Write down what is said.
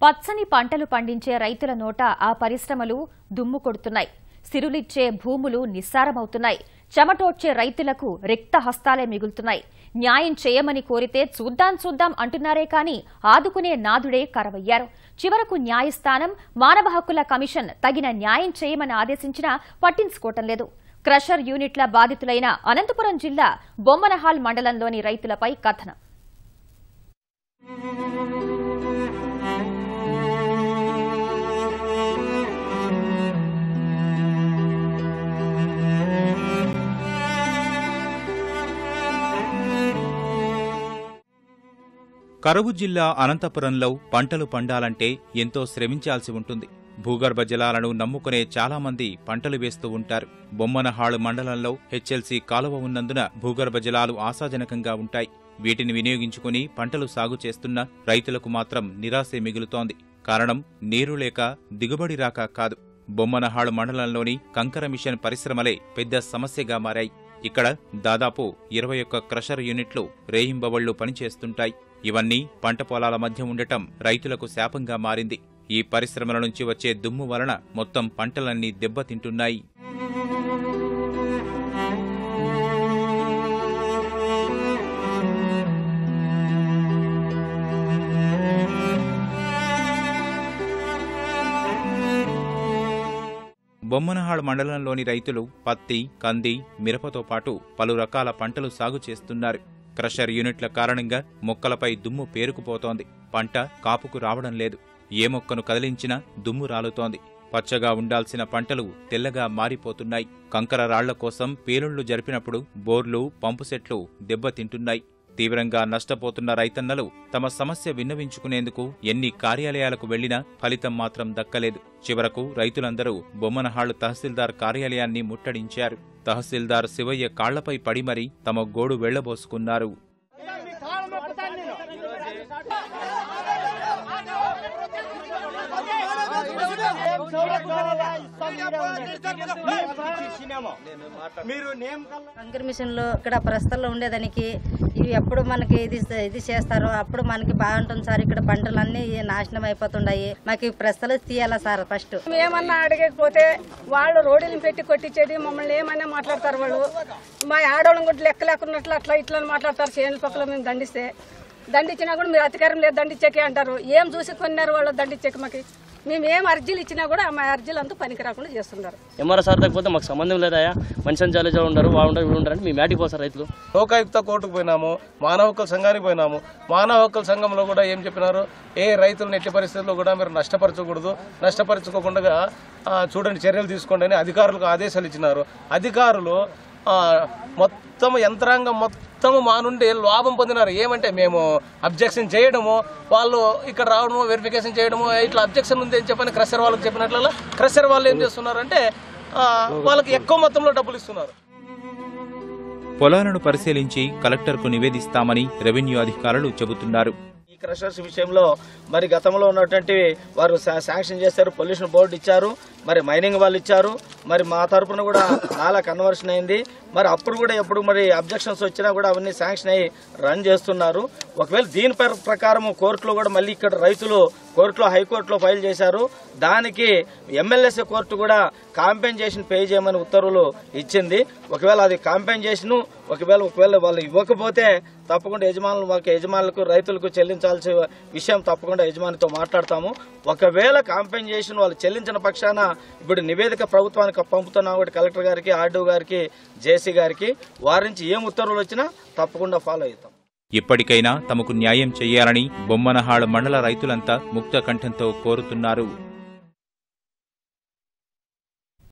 పచ్చని పంటలు పండించే రైతుల నోట ఆ పరిశ్రమలు దుమ్ము కొడుతున్నాయి. సిరులిచ్చే భూములు నిస్సారమవుతున్నాయి. చెమటోడ్చే రైతులకు రిక్త హస్తాలే మిగులుతున్నాయి. న్యాయం చేయమని కోరితే చూద్దాం అంటున్నారే కానీ ఆదుకునే నాదుడే కరవయ్యారు. చివరకు న్యాయస్థానం, మానవ హక్కుల కమిషన్ తగిన న్యాయం చేయమని ఆదేశించినా పట్టించుకోవటం లేదు. క్రషర్ యూనిట్ల బాధితులైన అనంతపురం జిల్లా బొమ్మనహాల్ మండలంలోని రైతులపై కథనం. కరువు జిల్లా అనంతపురంలో పంటలు పండాలంటే ఎంతో శ్రమించాల్సి ఉంటుంది. భూగర్భ జలాలను నమ్ముకునే చాలామంది పంటలు వేస్తూ ఉంటారు. బొమ్మనహాళ్ మండలంలో హెచ్ఎల్సీ కాలువ ఉన్నందున భూగర్భ జలాలు ఆశాజనకంగా ఉంటాయి. వీటిని వినియోగించుకుని పంటలు సాగు చేస్తున్న రైతులకు మాత్రం నిరాశే మిగులుతోంది. కారణం నీరు లేక దిగుబడి రాక కాదు. బొమ్మనహాళ్ మండలంలోని కంకర మిషన్ పరిశ్రమలే పెద్ద సమస్యగా మారాయి. ఇక్కడ దాదాపు 21 క్రషర్ యూనిట్లు రేయింబవళ్లు పనిచేస్తుంటాయి. ఇవన్నీ పంట పొలాల మధ్య ఉండటం రైతులకు శాపంగా మారింది. ఈ పరిశ్రమల నుంచి వచ్చే దుమ్ము వలన మొత్తం పంటలన్నీ దెబ్బతింటున్నాయి. బొమ్మనహాళ్ మండలంలోని రైతులు పత్తి, కంది, మిరపతో పాటు పలు రకాల పంటలు సాగు చేస్తున్నారు. క్రషర్ యూనిట్ల కారణంగా మొక్కలపై దుమ్ము పేరుకుపోతోంది. పంట కాపుకు రావడం లేదు. ఏ మొక్కను కదిలించినా దుమ్ము రాలుతోంది. పచ్చగా ఉండాల్సిన పంటలు తెల్లగా మారిపోతున్నాయి. కంకర రాళ్ల కోసం పేలుళ్లు జరిపినప్పుడు బోర్లు, పంపుసెట్లు దెబ్బతింటున్నాయి. తీవ్రంగా నష్టపోతున్న రైతన్నలు తమ సమస్య విన్నవించుకునేందుకు ఎన్ని కార్యాలయాలకు వెళ్లినా ఫలితం మాత్రం దక్కలేదు. చివరకు రైతులందరూ బొమ్మనహాళ్ తహసీల్దార్ కార్యాలయాన్ని ముట్టడించారు. తహసీల్దార్ శివయ్య కాళ్లపై పడి మరీ తమ గోడు వెళ్లబోసుకున్నారు. కంకర మిషన్ లో ఇక్కడ ప్రస్తుతంలో ఉండేదానికి ఇవి ఎప్పుడు మనకి ఇది చేస్తారో అప్పుడు మనకి బాగుంటుంది సార్. ఇక్కడ పంటలన్నీ నాశనం అయిపోతున్నాయి. మాకు ప్రస్తుతాలు తీయాలా సార్. ఫస్ట్ ఏమన్నా అడగకపోతే వాళ్ళు రోడ్డుని పెట్టి కొట్టించేది, మమ్మల్ని ఏమన్నా మాట్లాడతారు. వాళ్ళు మా ఆడవాళ్ళని కూడా లెక్క లేకున్నట్లు అట్లా ఇట్లా మాట్లాడతారు. చేనుల పక్కల మేము దండించినా కూడా మీరు అధికారం లేదు దండించేకి అంటారు. ఏం చూసి కొన్నారు వాళ్ళు దండించేకి? మాకు మేము ఏం అర్జీలు ఇచ్చినా కూడా మా అర్జీలు అంతా పనికి రాకుండా చేస్తున్నారు. ఎంఆర్ఓ సార్ దగ్గర మాకు సంబంధం లేదాయా, మంచి జాలీగా ఉండరు, వాళ్ళు ఉండరు అని మేము మేటికి పోతారు రైతులు. లోకాయుక్త కోర్టుకు పోయినాము, మానవ హక్కుల సంఘానికి పోయినాము. మానవ హక్కుల సంఘంలో కూడా ఏం చెప్పినారు, ఏ రైతులను ఎట్టి పరిస్థితుల్లో కూడా మీరు నష్టపరచకూడదు, నష్టపరచుకోకుండా చూడండి చర్యలు తీసుకోండి అని అధికారులకు ఆదేశాలు ఇచ్చినారు. అధికారులు మొత్తం యంత్రాంగం మొత్తం మా నుండి లాభం పొందినారు. ఏమంటే మేము అబ్జెక్షన్ చేయడము, వాళ్ళు ఇక్కడ రావడము, వెరిఫికేషన్ చేయడము, ఇట్లా అబ్జెక్షన్ ఉంది అని చెప్పని క్రషర్ వాళ్ళకి చెప్పినట్ల క్రషర్ వాళ్ళు ఏం చేస్తున్నారంటే వాళ్ళకి ఎక్కువ మొత్తంలో డబ్బులు ఇస్తున్నారు. పొలాలను పరిశీలించి కలెక్టర్కు నివేదిస్తామని రెవెన్యూ అధికారులు చెబుతున్నారు. క్రషర్స్ విషయంలో మరి గతంలో ఉన్నటువంటి వారు శాంక్షన్ చేశారు, పొల్యూషన్ బోర్డు ఇచ్చారు, మరి మైనింగ్ వాళ్ళు ఇచ్చారు, మరి మా తరఫున కూడా నాలా కన్వర్షన్ అయింది. మరి అప్పుడు కూడా ఎప్పుడు మరి అబ్జెక్షన్స్ వచ్చినా కూడా అవన్నీ శాంక్షన్ అయ్యి రన్ చేస్తున్నారు. ఒకవేళ దీని ప్రకారం కోర్టులో కూడా మళ్ళీ ఇక్కడ రైతులు కోర్టులో హైకోర్టులో ఫైల్ చేశారు. దానికి ఎమ్మెల్యేసీ కోర్టు కూడా కాంపెన్సేషన్ పే చేయమని ఉత్తర్వులు ఇచ్చింది. ఒకవేళ అది కాంపెన్సేషన్ ఒకవేళ వాళ్ళు ఇవ్వకపోతే తప్పకుండా యజమానులకు రైతులకు చెల్లించాల్సిన విషయం తప్పకుండా యజమానితో మాట్లాడతాము. ఒకవేళ కాంపెన్సేషన్ వాళ్ళు చెల్లించిన పక్షాన ఇప్పుడు నివేదిక ప్రభుత్వానికి పంపుతున్నాం కూడా కలెక్టర్ గారికి, ఆర్డీఓ గారికి, జేసీ గారికి. వారి నుంచి ఏం ఉత్తర్వులు వచ్చినా తప్పకుండా ఫాలో అవుతాం. ఇప్పటికైనా తమకు న్యాయం చేయాలని బొమ్మనహాళ్ మండల రైతులంతా ముక్త కంఠంతో కోరుతున్నారు.